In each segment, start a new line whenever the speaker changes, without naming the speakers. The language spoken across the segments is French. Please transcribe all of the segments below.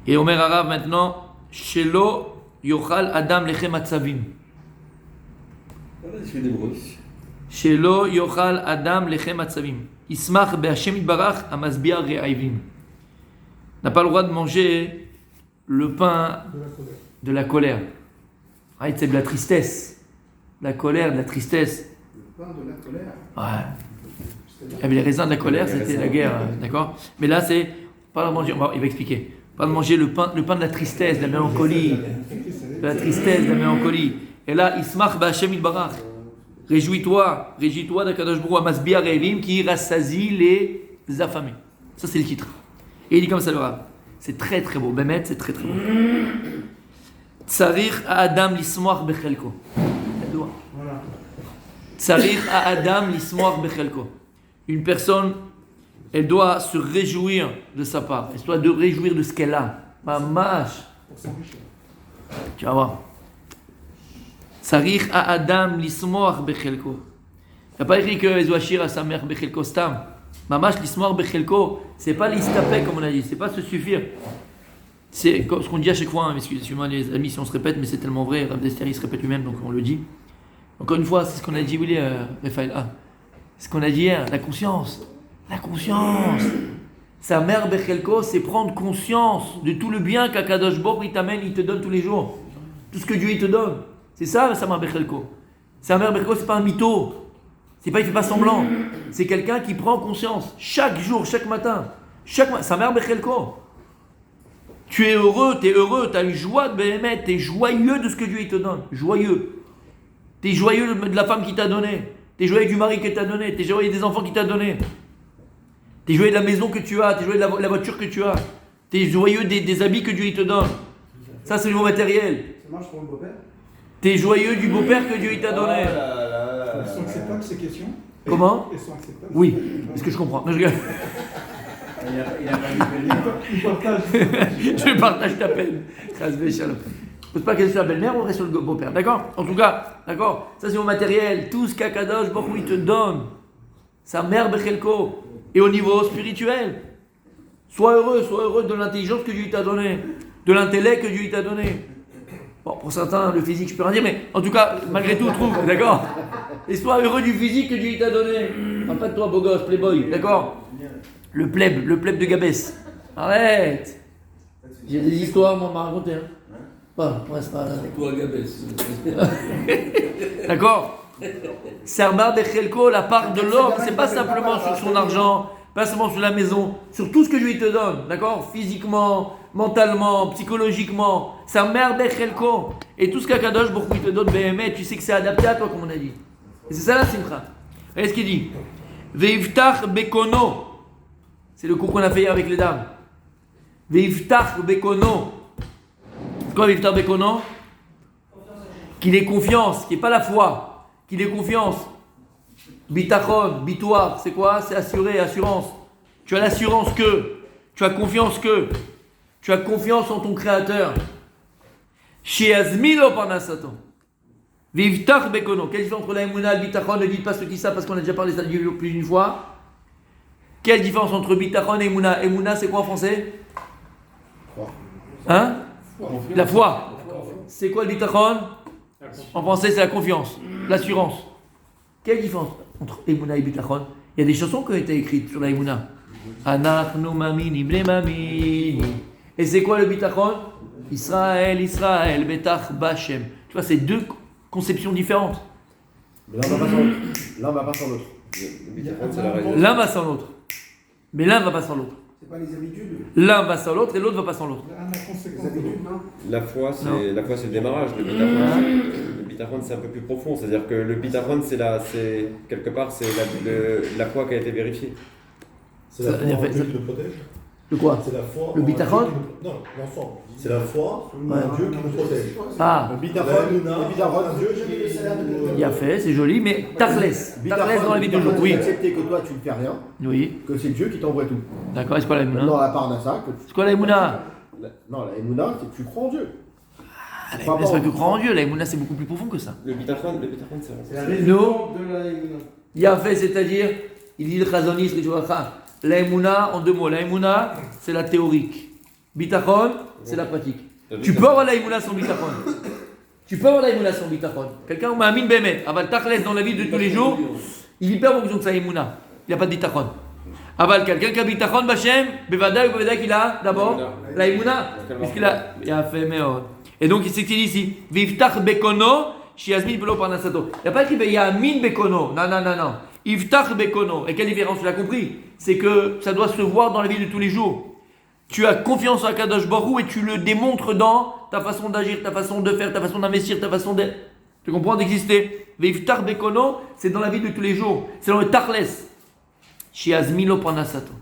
Et Omer Arav maintenant, Shelo Yochal Adam Lechem Atzavim.
Voilà, je fais des bruits.
Shelo Yochal Adam Lechem Atzavim. Ismach Be'Hashem Itbarach Amasbia Re'aivim. N'a pas le droit de manger le pain de la colère. Ah, c'est de la tristesse. La colère, de la tristesse.
Le pain de la colère.
Ouais. Il y avait les raisins de la colère, c'était la guerre, d'accord. Mais là, c'est pas de manger. Il va expliquer. Pas de manger le pain de la tristesse, de la mélancolie, de la tristesse, de la mélancolie. Et là, Ismach B'Hashem Itbarach. Réjouis-toi d'Akadosh Baruch Hu Amasbia Re'aivim qui rassasie les affamés. Ça, c'est le titre. Et il dit comme ça le Rav. C'est très très beau. Bémet, c'est très très beau. Tsarich Adam Lismoach Bechelko. Tsarich Adam Lismoach Bechelko. Une personne, elle doit se réjouir de sa part. Elle doit se réjouir de ce qu'elle a. Mamash. Tu vas voir. Tsarich Adam Lismoach Bechelko. Il n'y a pas écrit que Ezouachir à sa mère Bechelko Stam. Mamash l'ismoir bechelko, c'est pas l'istapé comme on a dit, c'est pas se suffire. C'est ce qu'on dit à chaque fois, hein, excusez-moi les amis si on se répète, mais c'est tellement vrai, Rav Dester il se répète lui-même, donc on le dit. Encore une fois, c'est ce qu'on a dit, oui, Raphaël. Ce qu'on a dit hier, la conscience. La conscience. Sa mère bechelko, c'est prendre conscience de tout le bien qu'Akadosh Baruch Hu t'amène, il te donne tous les jours. Tout ce que Dieu il te donne. C'est ça, sa mère bechelko. Sa mère bechelko, c'est pas un mytho. C'est pas, il fait pas semblant. C'est quelqu'un qui prend conscience. Chaque jour, chaque matin. Sa mère bechelko. Tu es heureux, tu as une joie de Béhémet, tu es joyeux de ce que Dieu il te donne. Joyeux. Tu es joyeux de la femme qu'il t'a donnée. Tu es joyeux du mari qu'il t'a donné. Tu es joyeux des enfants qu'il t'a donné. Tu es joyeux de la maison que tu as. Tu es joyeux de la voiture que tu as. Tu es joyeux des habits que Dieu il te donne. Ça, c'est le niveau matériel.
Ça marche pour le beau-père?
Tu es joyeux du beau-père que Dieu il t'a donné.
Elles sont acceptables ces questions?
Comment?
Elles sont acceptables?
Oui, est-ce que je comprends? Non, je rigole.
Il a pas vu le
Il partage.
Je partage ta peine. Pose pas la question sur la belle-mère, on reste sur le beau-père. D'accord? En tout cas, d'accord? Ça c'est au matériel. Tout ce qu'Akadosh Baruch Hu il te donne. Sa mère Bechelko. Et au niveau spirituel. Sois heureux de l'intelligence que Dieu t'a donnée. De l'intellect que Dieu t'a donné. Bon, pour certains, le physique, je peux rien dire, mais en tout cas, malgré tout, trouve, d'accord? Et sois heureux du physique que Dieu t'a donné. Parle pas de toi, beau gosse, playboy, d'accord? Le pleb de Gabès. Arrête! J'ai des histoires, moi, on m'a raconté. Hein. Pas, ouais, c'est pas.
Toi, Gabès.
D'accord? Serbar Bechelko, la part de l'homme, c'est pas simplement sur son argent, pas seulement sur la maison, sur tout ce que Dieu te donne, d'accord? Physiquement, mentalement, psychologiquement, sa mère Bechelko, et tout ce qu'Akadosh Baruch Hu te donne, Béhémet, tu sais que c'est adapté à toi, comme on a dit. Et c'est ça la simcha. Regardez ce qu'il dit. Veivtach Bekono. C'est le cours qu'on a fait hier avec les dames. Veivtach Bekono. C'est quoi Veivtach Bekono? Qu'il ait confiance, qu'il n'y ait pas la foi, qu'il ait confiance. Bitachon, bitoir, c'est quoi? C'est assuré, assurance. Tu as l'assurance que, tu as confiance que, tu as confiance en ton créateur. Sheazmilo parnasato. Vivtach bekono. Quelle différence entre la émouna et le bitachon? Ne dites pas ceux qui savent parce qu'on a déjà parlé de ça plus d'une fois. Quelle différence entre bitachon et émouna? Émouna, c'est quoi en français? Hein? La foi. C'est quoi le bitachon? En français, c'est la confiance, l'assurance. Quelle différence entre émouna et bitachon? Il y a des chansons qui ont été écrites sur la émouna. Anachnu mamini ble mamini. Et c'est quoi le bitachon? Israël, Israël, betach bachem. Tu vois, c'est deux conceptions différentes.
Mais l'un va pas sans l'autre. L'un va pas sans l'autre.
Le bitachon, c'est la raison.
L'un va sans l'autre. Mais l'un va pas sans l'autre.
C'est pas les habitudes.
L'un va sans l'autre et l'autre va pas sans l'autre.
La conséquence de l'autre, non?
La foi, c'est le démarrage. Le bitachon, c'est un peu plus profond. C'est-à-dire que le bitachon, quelque part, c'est la foi qui a été vérifiée.
C'est la foi en Dieu qui nous protège.
De quoi?
C'est la foi.
Le bitachon?
Non, l'ensemble. C'est la foi
Ouais.
en Dieu qui nous protège.
Ah,
Le bitachon, Dieu qui
il a fait, c'est joli, mais tachlès. Tachlès dans la vie de jour. Oui.
Accepter que toi tu ne fais rien,
Oui.
que c'est Dieu qui t'envoie tout.
D'accord, c'est quoi la
Dans
émouna?
la part d'Assa,
C'est quoi la émouna?
non, la Emouna, c'est que tu crois en Dieu.
Ah, la émouna, c'est pas que croire en Dieu. La émouna, c'est beaucoup plus profond que ça.
Le bitachon,
C'est la résultante de la émouna.
Il a fait, c'est-à-dire, il dit le chazoniste, la émouna en deux mots. La émouna, c'est la théorique. Bitachon, c'est la pratique. Tu peux avoir la Emouna sans bitachon. Tu peux avoir la Emouna sans bitachon. Quelqu'un m'a amin bemet, aval tachles dans la vie de tous les jours, il vit pas en fonction de sa Emouna. Il n'y a pas de bitachon. Aval quelqu'un qui a bitachon bachem, bevada ou bevada qu'il a d'abord la Emouna. Puisqu'il a fait meilleur. Et donc il s'écrit ici, viftach bekono, shiazmin pelo parnasato. Il n'y a pas écrit yamin bekono. Non. Iftach bekono. Et quelle différence, tu l'as compris? C'est que ça doit se voir dans la vie de tous les jours. Tu as confiance en Kadosh Baruch Hu et tu le démontres dans ta façon d'agir, ta façon de faire, ta façon d'investir, ta façon d'être. Tu comprends, d'exister. Veiftar bekono, c'est dans la vie de tous les jours. C'est dans le tachles. Shiazmilo panasato.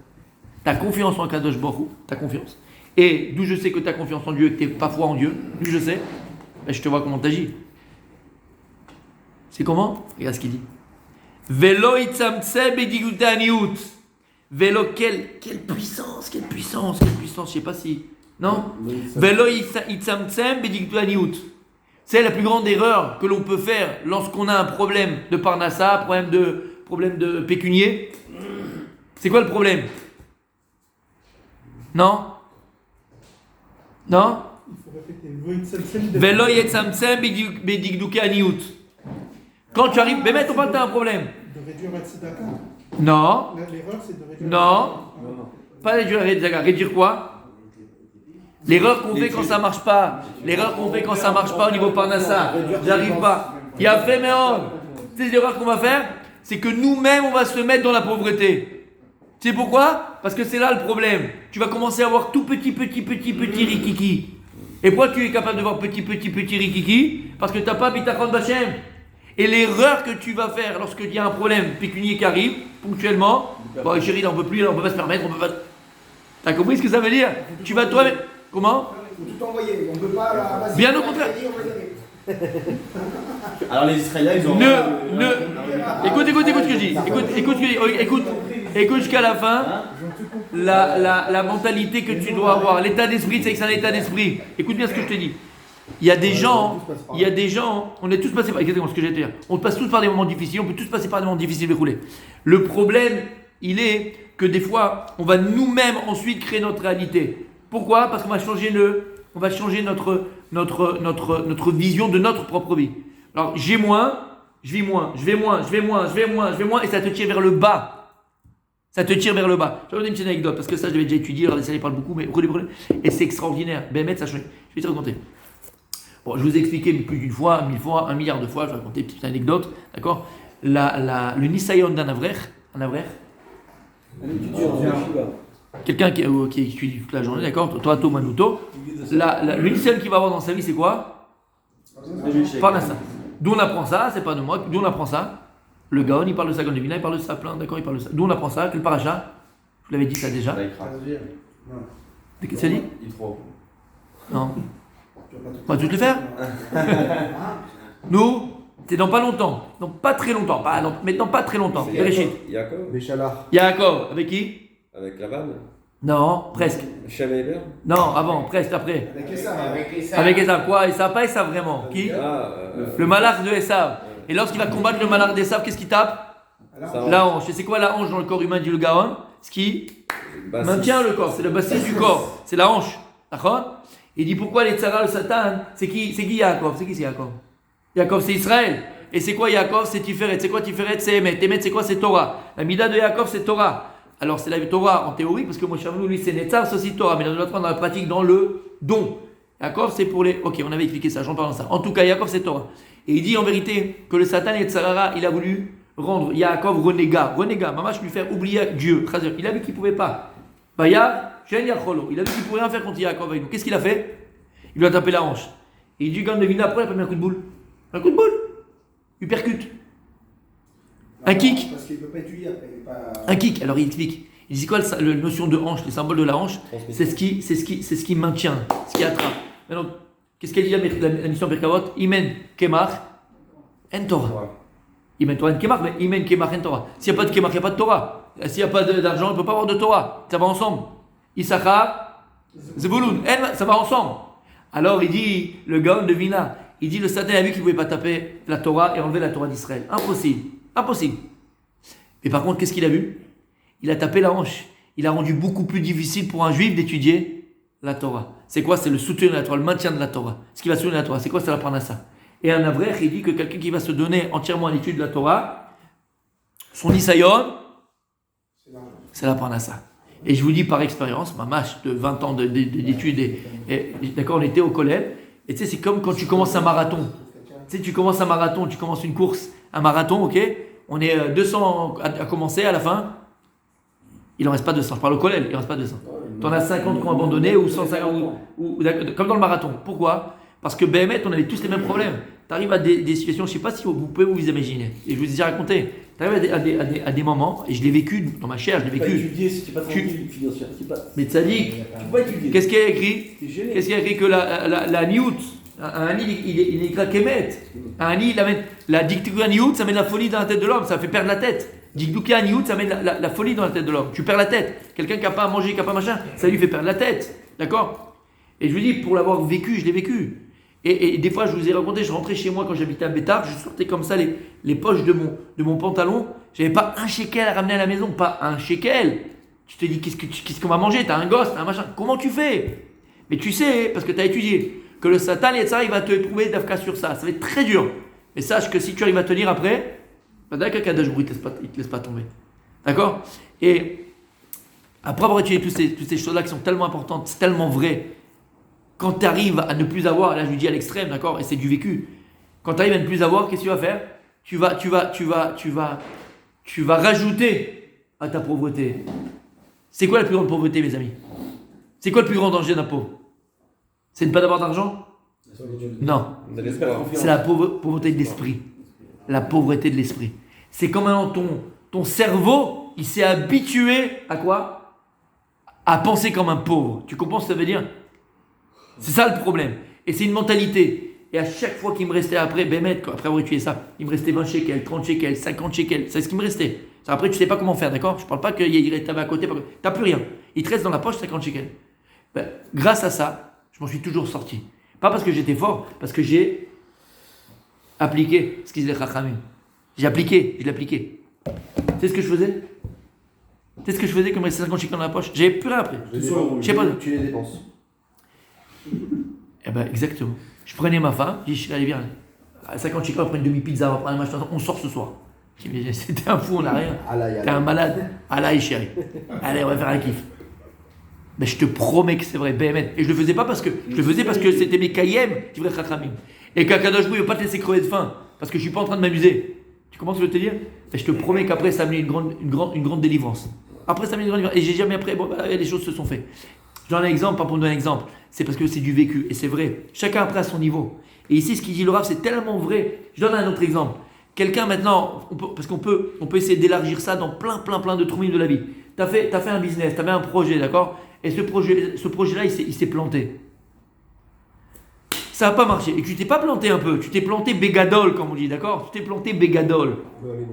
Ta confiance en Kadosh Baruch Hu, ta confiance. Et d'où je sais que tu as confiance en Dieu et que tu n'es pas foi en Dieu, d'où je sais, ben je te vois comment tu agis. C'est comment? Regarde ce qu'il dit. Velo itzamtse bedigute aniut. Vélo, quelle puissance, je sais pas si... Non. Vélo, itzamtsem, bedigtu aniut. C'est la plus grande erreur que l'on peut faire lorsqu'on a un problème de parnassa, problème de pécunier. C'est quoi le problème? Non.
Il faut répéter.
Vélo, itzamtsem, bedigtu aniut. Quand tu arrives... Mais on parle que tu as un problème.
De réduire la tzedaka.
Non.
L'erreur, c'est de réduire.
Non. Pas réduire la tzedaka. Réduire quoi? L'erreur qu'on fait quand ça marche pas. L'erreur qu'on fait quand ça marche pas au niveau parnassa. J'arrive pas. Il a fait méon. C'est l'erreur qu'on va faire, c'est que nous-mêmes on va se mettre dans la pauvreté. Tu sais pourquoi? Parce que c'est là le problème. Tu vas commencer à avoir tout petit rikiki. Et pourquoi tu es capable de voir petit rikiki? Parce que tu n'as pas bitachon bachem. Et l'erreur que tu vas faire lorsqu'il y a un problème pécunier qui arrive, ponctuellement, bon chérie, on ne peut plus, on ne peut pas se permettre, on peut pas... T'as compris ce que ça veut dire? Tu vas toi-même... Comment?
Il faut tout envoyer, on ne peut pas...
Bien au contraire.
Alors les Israéliens, ils ont...
Écoute ce que je dis. Écoute jusqu'à la fin. La mentalité que tu dois avoir, l'état d'esprit, c'est que c'est un état d'esprit. Écoute bien ce que je te dis. Il y a des gens, on est tous passés par, exactement ce que j'ai à dire, on passe tous par des moments difficiles, on peut tous passer par des moments difficiles de rouler. Le problème, il est que des fois, on va nous-mêmes ensuite créer notre réalité. Pourquoi? Parce qu'on va changer notre vision de notre propre vie. Alors, j'ai moins, je vis moins, je vais moins, et ça te tire vers le bas. Ça te tire vers le bas. Je vais vous donner une petite anecdote, parce que ça, je l'avais déjà étudié, alors ça, il parle beaucoup, mais et c'est extraordinaire. Bémet, ça change. Je vais te raconter. Bon, je vous ai expliqué plus d'une fois, 1000 fois, 1 milliard de fois, je vais raconter une petite anecdote, d'accord? Le Nisayon d'un Avrer, quelqu'un qui étudie toute la journée, d'accord? Toi, Manuto, le Nisayon qu'il va avoir dans sa vie, c'est quoi? Parnassa. D'où on apprend ça, c'est pas de moi, d'où on apprend ça? Le Gaon, il parle de ça, Gaon Levina, il parle de ça, plein, d'accord, il parle de ça. D'où on apprend ça? Quel paracha? Je vous l'avais dit ça déjà. Qu'est-ce que tu as dit? Non. On va tout le faire. Nous, c'est dans pas longtemps. Dans pas très longtemps. Mais dans pas très longtemps. Yaakov. Avec qui?
Avec Laban.
Non, presque.
Shem et Héber.
Non, avant, presque après. Avec Esav. Quoi? Esav, pas Esav vraiment. Qui? Le malach de Esav. Et lorsqu'il va combattre le malach d'Esav, qu'est-ce qu'il tape? La hanche. Et c'est quoi la hanche dans le corps humain, dit le Gaon? Ce qui maintient le corps. C'est le bassin du corps. C'est la hanche. D'accord? Il dit pourquoi les tsaras, le Satan, c'est qui Yaakov? C'est qui c'est Yaakov? Yaakov c'est Israël. Et c'est quoi Yaakov? C'est Tiferet. C'est quoi Tiferet? C'est Emet. Emet c'est quoi? C'est Torah. La mida de Yaakov c'est Torah. Alors c'est la Torah en théorie, parce que Moshe Rabbeinu lui c'est Netzar, c'est aussi Torah. Mais on doit prendre dans la pratique, dans le don. Yaakov c'est pour les... Ok, on avait expliqué ça, j'en parle dans ça. En tout cas, Yaakov c'est Torah. Et il dit en vérité que le Satan et Tsarara, il a voulu rendre Yaakov renégat, mamash lui faire oublier Dieu. Il a vu qu'il ne pouvait pas. Il a vu qu'il ne pouvait rien faire contre Yaakov avec nous. Qu'est-ce qu'il a fait? Il lui a tapé la hanche. Et il dit, quand Devina, après, il a pas mis un coup de boule. Un coup de boule. Il percute. Un kick.
Parce qu'il ne peut pas étudier après.
Un kick. Alors il explique. Il dit quoi la notion de hanche, les symboles de la hanche? C'est ce qui maintient, ce qui attrape. Maintenant, qu'est-ce qu'elle dit la mission Birkavot? Imen Kemach en Torah. Imen Torah en Kemach, mais Imen Kemach en Torah. S'il n'y a pas de Kemach, il n'y a pas de Torah. S'il n'y a pas d'argent, il ne peut pas avoir de Torah. Ça va ensemble. Issachar, Zebulun, ça va ensemble. Alors il dit, le Gaon de Vina, il dit le Satan a vu qu'il ne pouvait pas taper la Torah et enlever la Torah d'Israël. Impossible. Mais par contre, qu'est-ce qu'il a vu? Il a tapé la hanche. Il a rendu beaucoup plus difficile pour un juif d'étudier la Torah. C'est quoi? C'est le soutien de la Torah, le maintien de la Torah. Ce qui va soutenir la Torah, c'est quoi? C'est la parnassa. Et un avrech, il dit que quelqu'un qui va se donner entièrement à l'étude de la Torah, son nisayon, c'est la parnassa. Et je vous dis par expérience, ma mâche de 20 ans d'études, d'accord, on était au collège, et tu sais, c'est comme quand tu commences un marathon. Tu sais, tu commences un marathon, tu commences une course, un marathon, ok? On est 200 à commencer, à la fin, il n'en reste pas 200. Je parle au collège, il n'en reste pas 200. Tu en as 50 qui ont abandonné, ou 150, comme dans le marathon. Pourquoi? Parce que BMF, on avait tous les mêmes problèmes. Tu arrives à des situations, je ne sais pas si vous pouvez vous imaginer, et je vous ai déjà raconté. Tu arrives à des moments, et je l'ai vécu dans ma chair, je l'ai vécu.
Étudier si tu n'es pas tranquille financière.
Mais tzaddik,
Tu peux pas étudier.
qu'est-ce qu'il y a écrit?
T'es gêné.
Qu'est-ce qu'il y a écrit? Que la niout, un nid, il est krakemet. Un nid, la dictouka niout, ça met de la folie dans la tête de l'homme, ça fait perdre la tête. Dictouka niout, ça met de la folie dans la tête de l'homme. Tu perds la tête. Quelqu'un qui n'a pas à manger, qui n'a pas machin, ça lui fait perdre la tête. D'accord? Et je vous dis, pour l'avoir vécu, je l'ai vécu. Et des fois, je vous ai raconté, je rentrais chez moi quand j'habitais à Bétard, je sortais comme ça les poches de mon pantalon. J'avais pas un shekel à ramener à la maison, pas un shekel. Tu te dis, qu'est-ce qu'on va manger? T'as un gosse, t'as un machin. Comment tu fais? Mais tu sais, parce que tu as étudié, que le Satan, il va te éprouver d'Afka sur ça. Ça va être très dur. Mais sache que si tu arrives à tenir après, d'accord, il ne te laisse pas tomber. D'accord? Et après avoir étudié toutes ces choses-là qui sont tellement importantes, c'est tellement vrai, quand tu arrives à ne plus avoir, là je lui dis à l'extrême, d'accord, et c'est du vécu, quand tu arrives à ne plus avoir, qu'est-ce que tu vas faire? Tu vas rajouter à ta pauvreté. C'est quoi la plus grande pauvreté, mes amis? C'est quoi le plus grand danger d'un pauvre? C'est de ne pas avoir d'argent? Non.
De l'espoir.
C'est la pauvreté de l'esprit. La pauvreté de l'esprit. C'est comme maintenant ton cerveau, il s'est habitué à quoi? À penser comme un pauvre. Tu comprends ce que ça veut dire? C'est ça le problème. Et c'est une mentalité. Et à chaque fois qu'il me restait après, après avoir étudié ça, il me restait 20 shekels, 30 shekels, 50 shekels. C'est ce qui me restait. Après, tu ne sais pas comment faire, d'accord? Je ne parle pas qu'il y avait à côté. Tu n'as plus rien. Il te reste dans la poche 50 shekels. Ben, grâce à ça, je m'en suis toujours sorti. Pas parce que j'étais fort, parce que j'ai appliqué ce qu'ils disaient Chachamim. J'ai appliqué, je l'ai appliqué. Tu sais ce que je faisais? Tu sais ce que je faisais comme il me restait 50 shekels dans la poche? J'avais plus rien après. Je sais pas.
Tu les dépenses.
Eh ben exactement. Je prenais ma femme, je dis allez viens, à 50 shekels on prend une demi-pizza, on va prendre un machin, on sort ce soir. Je dis mais c'était un fou, on n'a rien. T'es un malade. Allah est chéri. Allez, on va faire un kiff. Ben, je te promets que c'est vrai, BMN. Et je le faisais pas parce que c'était mes kayem qui vrais chachamim. Et qu'Akadosh Baruch Hu ne veut pas te laisser crever de faim parce que je suis pas en train de m'amuser. Tu comprends ce que je veux te dire? Ben, je te promets qu'après ça a amené une grande délivrance. Après ça a amené une grande délivrance. Et j'ai jamais après, les choses se sont faites. Je donne un exemple, pas pour donner un exemple. C'est parce que c'est du vécu. Et c'est vrai. Chacun après à son niveau. Et ici, ce qu'il dit le Rav, c'est tellement vrai. Je donne un autre exemple. Quelqu'un maintenant, parce qu'on peut essayer d'élargir ça dans plein de domaines de la vie. T'as fait un business, t'avais un projet, d'accord? Et ce projet-là, il s'est planté. Ça n'a pas marché. Et tu t'es pas planté un peu. Tu t'es planté bégadol, comme on dit, d'accord? Tu t'es planté bégadol.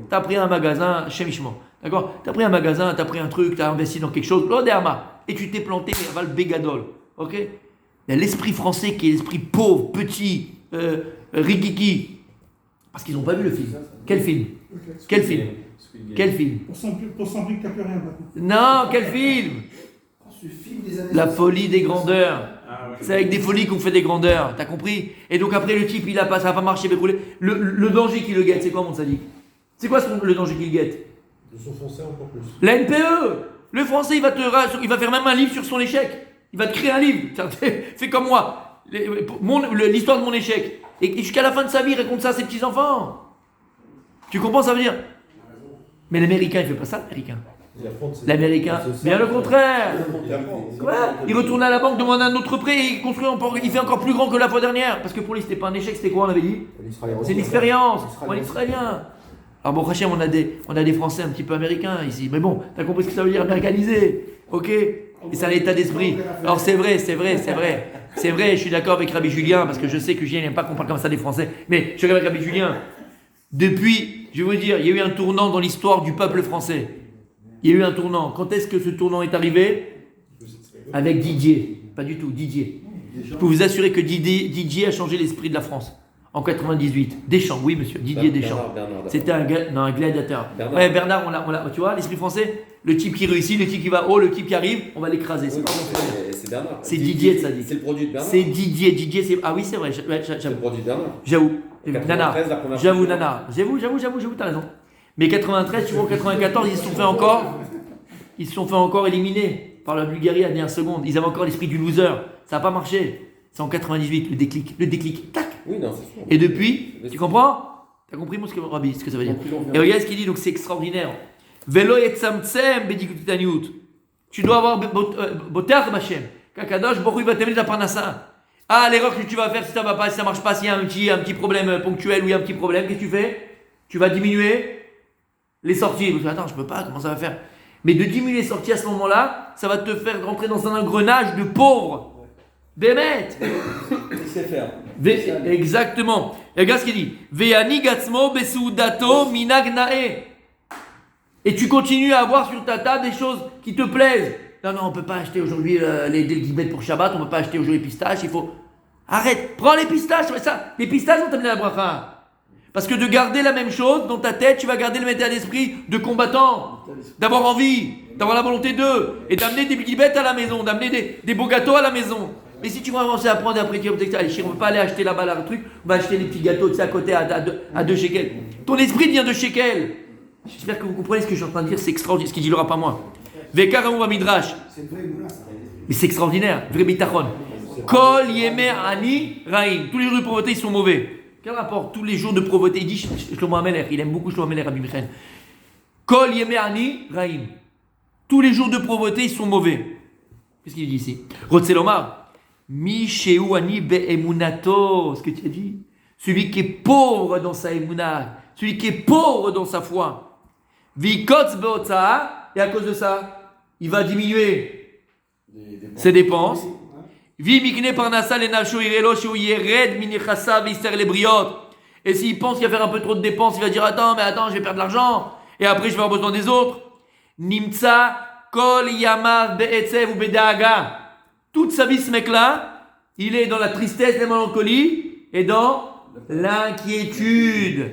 T'as pris un magasin, chemichement. D'accord? T'as pris un magasin, t'as pris un truc, t'as investi dans quelque chose, l'oderma. Et tu t'es planté, mais aval bégadol. Ok? Il y a l'esprit français qui est l'esprit pauvre, petit, rigiki. Parce qu'ils n'ont pas vu le film. Quel film? Quel film? Quel film?
Pour Sandrine, t'as plus rien maintenant.
Non, quel film?
Ce film des années
La folie des grandeurs.
Ah, ouais.
C'est avec des folies qu'on fait des grandeurs. T'as compris? Et donc après, le type, ça n'a pas marché. Le danger qui le guette, c'est quoi, mon sadique? C'est quoi le danger qui le guette?
De s'enfoncer encore plus.
La NPE. Le français, il va faire même un livre sur son échec. Il va te créer un livre. Tiens, fais comme moi. L'histoire de mon échec. Et jusqu'à la fin de sa vie, il raconte ça à ses petits-enfants. Tu comprends ce que ça veut dire? Mais l'Américain, il fait pas ça, l'Américain. L'Américain, bien le contraire. Quoi? Il retourne à la banque, demande un autre prêt et il fait encore plus grand que la fois dernière. Parce que pour lui, c'était pas un échec, c'était quoi, on avait dit? C'est une expérience. Pour l'Israélien. Alors bon, Hachem, on a des Français un petit peu américains ici. Mais bon, t'as compris ce que ça veut dire, américanisé. Ok? Et c'est un état d'esprit. Alors c'est vrai, je suis d'accord avec Rabbi Julien, parce que je sais que Julien n'aime pas qu'on parle comme ça des Français. Mais je suis d'accord avec Rabbi Julien. Depuis, je vais vous dire, il y a eu un tournant dans l'histoire du peuple français. Il y a eu un tournant. Quand est-ce que ce tournant est arrivé? Avec Didier. Pas du tout, Didier. Je peux vous assurer que Didier a changé l'esprit de la France. En 98. Deschamps, oui monsieur, Didier Deschamps.
Bernard.
C'était un gladiateur.
Bernard.
Ouais, Bernard, on l'a, tu vois, l'esprit français. Le type qui réussit, le type qui va haut, le type qui arrive, on va l'écraser. C'est pas bon.
C'est Bernard.
C'est Didier de Sadik.
C'est le produit de Bernard.
C'est Didier, c'est. Ah oui, c'est vrai,
C'est le
j'avoue.
produit de Bernard.
J'avoue.
93,
Nana.
la première
J'avoue,
fois.
Nana. J'avoue, t'as raison. Mais 93, tu vois, 94, ils se sont fait encore éliminer par la Bulgarie à la dernière seconde. Ils avaient encore l'esprit du loser. Ça n'a pas marché. C'est en 98, le déclic, tac.
Oui, non, c'est sûr.
Et depuis, tu comprends? T'as compris, mon Rabbi, ce que ça veut dire? Et regarde ce qu'il dit, donc c'est extraordinaire. Velo yetzamtsem bedikutitaniut. Tu dois avoir botar Hashem. Kakadosh, Baruch va t'aimer de la parnassa. Ah, l'erreur que tu vas faire si ça va pas, si ça marche pas, s'il y a un petit problème ponctuel ou il y a un petit problème, qu'est-ce que tu fais? Tu vas diminuer les sorties. Tu dis, attends, je peux pas, comment ça va faire? Mais de diminuer les sorties à ce moment-là, ça va te faire rentrer dans un engrenage de pauvres. Bémet.
C'est faire.
Exactement. Et regarde ce qu'il dit. Ve'ani gatzmo besoudato minagnae. Et tu continues à avoir sur ta table des choses qui te plaisent. Non, on peut pas acheter aujourd'hui les guibettes pour Shabbat, on peut pas acheter aujourd'hui les pistaches, il faut... Arrête, prends les pistaches, ça. Les pistaches vont t'amener la bracha. Parce que de garder la même chose dans ta tête, tu vas garder le état d'esprit de combattant, d'avoir envie, d'avoir la volonté d'eux, et d'amener des guibettes à la maison, d'amener des beaux gâteaux à la maison. Mais si tu vas commencer à prendre après, tu vas dire, allez, on ne peut pas aller acheter là-bas le truc, on va acheter des petits gâteaux à côté à 2 shekels. Ton esprit vient de shekels. J'espère que vous comprenez ce que je suis en train de dire, c'est extraordinaire, ce qu'il dit l'aura pas moi. Vekaraou Midrash.
C'est une vraie moulin, ça.
Mais c'est extraordinaire, vrai bitachon. Kol yemer ani raim. Tous les jours de pauvreté, ils sont mauvais. Quel rapport? Tous les jours de pauvreté, il dit Shlomo Ameler, il aime beaucoup Shlomo Ameler, Rabbi Michael. Kol yemer ani raim. Tous les jours de pauvreté, ils sont mauvais. Qu'est-ce qu'il dit ici? Rotzelomar. Mi sheu ani be'emunato. Ce que tu as dit. Celui qui est pauvre dans sa emuna. Celui qui est pauvre dans sa foi. Vikotz be'otza. Et à cause de ça, il va diminuer ses dépenses. Vi mikne parnassa lenafsho irelo shu yered minichasa vister les briotes. Et s'il pense qu'il va faire un peu trop de dépenses, il va dire attends, je vais perdre de l'argent. Et après, je vais avoir besoin des autres. Nimtsa kol yamav be'etzev ou be'daaga. Toute sa vie, ce mec-là, il est dans la tristesse, la mélancolie et dans l'inquiétude.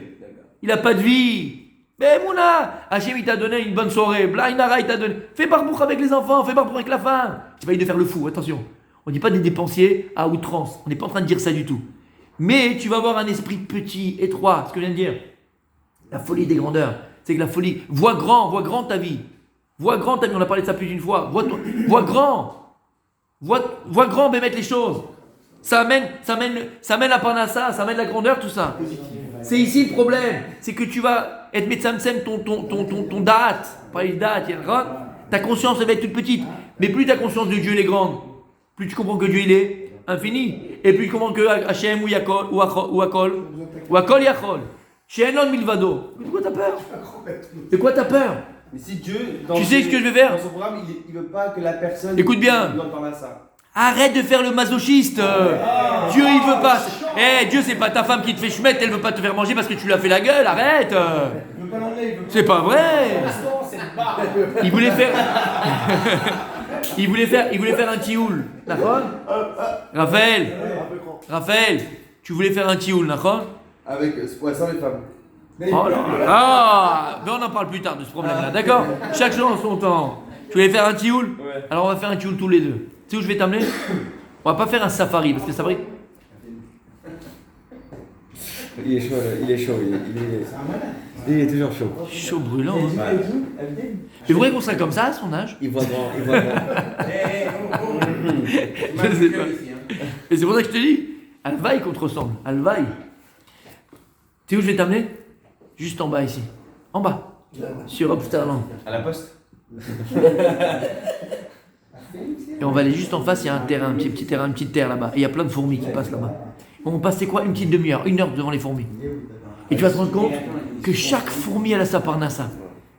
Il n'a pas de vie. Mais Mouna, Hachem il t'a donné une bonne soirée, Blainara il t'a donné. Fais barbouk avec les enfants, fais barbouk avec la femme. C'est pas de faire le fou, attention. On ne dit pas des dépensiers à outrance. On n'est pas en train de dire ça du tout. Mais tu vas avoir un esprit petit, étroit. Ce que je viens de dire. La folie des grandeurs. C'est que la folie. Vois grand ta vie. Vois grand ta vie. On a parlé de ça plus d'une fois. Vois grand. Vois grand, mais mettre les choses. Ça amène la parnassa, ça amène la grandeur, tout ça. C'est ici le problème. C'est que tu vas être metzamsem ton date. Pas les dates. Ta conscience elle va être toute petite. Mais plus ta conscience de Dieu elle est grande, plus tu comprends que Dieu il est infini. Et plus tu comprends que Hachem ou Yakol ou Akol Yachol. She'enon milvado. De quoi t'as peur? De quoi t'as peur?
Mais si Dieu,
tu sais ce que je vais faire?
Dans son programme, il veut pas que la personne...
Écoute bien. Arrête de faire le masochiste. Dieu il veut pas. Dieu c'est pas ta femme qui te fait chumette, elle veut pas te faire manger parce que tu lui as fait la gueule. Arrête. C'est pas vrai. Il voulait faire. il voulait faire un tioul. D'accord? Raphaël, tu voulais faire un tioul, d'accord?
Avec sans les femmes.
Oh là là. Mais on en parle plus tard de ce problème-là, d'accord? Chaque chose en son temps. Tu voulais faire un tioul?
Ouais.
Alors on va faire un tioul tous les deux. Tu sais où je vais t'amener? On va pas faire un safari parce que safari.
Il est chaud, il est toujours chaud.
Chaud brûlant. Hein.
Ouais.
Mais vous croyez qu'on serait comme ça à son âge?
Il voit grand.
Je sais pas. Et c'est pour ça que je te dis, Alvaï qu'on te ressemble. Alvaï. Tu sais où je vais t'amener? Juste en bas ici. En bas. Sur Upsterland.
À la poste.
Et on va aller juste en face, il y a un terrain, un petit terrain, une petite terre là-bas. Et il y a plein de fourmis qui passent là-bas. On passe, c'est quoi? Une petite demi-heure, 1 heure devant les fourmis. Et tu vas te rendre compte que chaque fourmi elle a sa parnassa.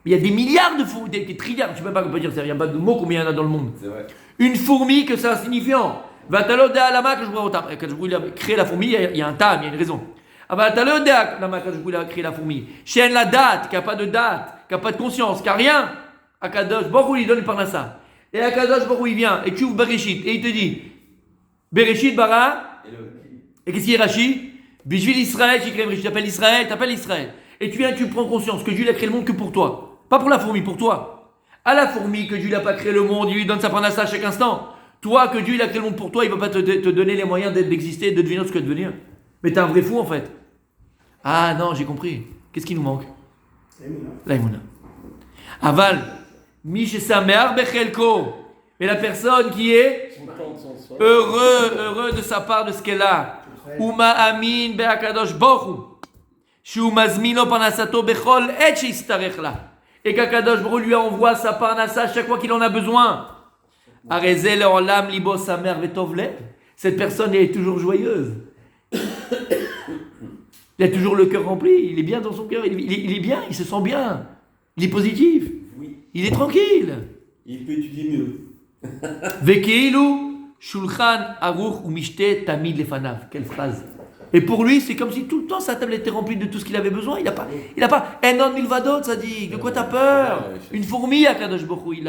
Il y a des milliards de fourmis, des trilliards, je ne sais même pas comment dire ça, il n'y a pas de mots combien il y en a dans le monde.
C'est vrai.
Une fourmi, que c'est insignifiant. Vatalo de alama que je vois au tam. Quand il a créé la fourmi, il y a un tam, il y a une raison. Vatalo de alama que je a créé la fourmi. Chaîne la date, qui n'a pas de date, qui n'a pas de conscience, qui n'a rien. Akadosh, Baruch il donne une parnassa. Et Akadosh Baruch il vient et tu ouvres Bereshit et il te dit Bereshit bara. Et qu'est-ce qu'il est Rashi? Bishvil Israël, tu t'appelles Israël, Et tu viens, tu prends conscience que Dieu a créé le monde que pour toi. Pas pour la fourmi, pour toi. À la fourmi, que Dieu n'a pas créé le monde, il lui donne sa parnassa à chaque instant. Toi, que Dieu il a créé le monde pour toi, il ne va pas te donner les moyens d'exister, de devenir ce que tu veux devenir. Mais t'es un vrai fou en fait. Ah non, j'ai compris. Qu'est-ce qui nous manque? L'aïmouna. Aval, Mish Samear Bechelko. Et la personne qui est heureux de sa part de ce qu'elle a. Uma Amin Be'akadosh Boru. Shu Mazmino Parnasato Bechol Et Sheistarech La. Et qu'Akadosh Boru lui envoie sa parnassa chaque fois qu'il en a besoin. Arezel Olam Libo Samer Vetovle. Cette personne est toujours joyeuse. Il a toujours le cœur rempli, il est bien dans son cœur, il est bien, il se sent bien, il est positif, il est tranquille.
Il peut étudier mieux.
Vekeilu Shulchan Aruch ou Mishte Tamid Lefanav. Quelle phrase. Et pour lui, c'est comme si tout le temps sa table était remplie de tout ce qu'il avait besoin. Il n'a pas Enon Milvadot, ça dit. De quoi t'as peur? Une fourmi à Kadosh Baruch Hu,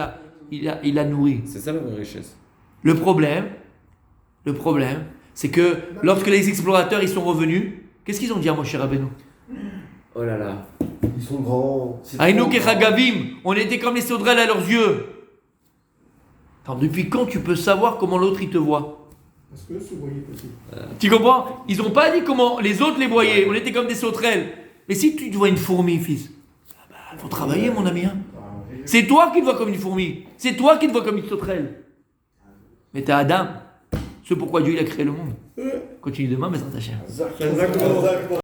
il a nourri.
C'est ça la vraie richesse.
Le problème, c'est que lorsque les explorateurs ils sont revenus, qu'est-ce qu'ils ont dit à Moshe Rabbeinu?
Oh là là.
Ils sont grands.
Aïnou Kechagavim, on était comme les sauterelles à leurs yeux. Alors, depuis quand tu peux savoir comment l'autre il te voit?
Parce que se voyait possible.
Tu comprends? Ils n'ont pas dit comment les autres les voyaient, on était comme des sauterelles. Mais si tu te vois une fourmi, fils, il faut travailler mon ami. Hein. C'est toi qui te vois comme une fourmi, c'est toi qui te vois comme une sauterelle. Mais t'es Adam, c'est pourquoi Dieu il a créé le monde. Continue demain, mais sans ta chair.
Exactement.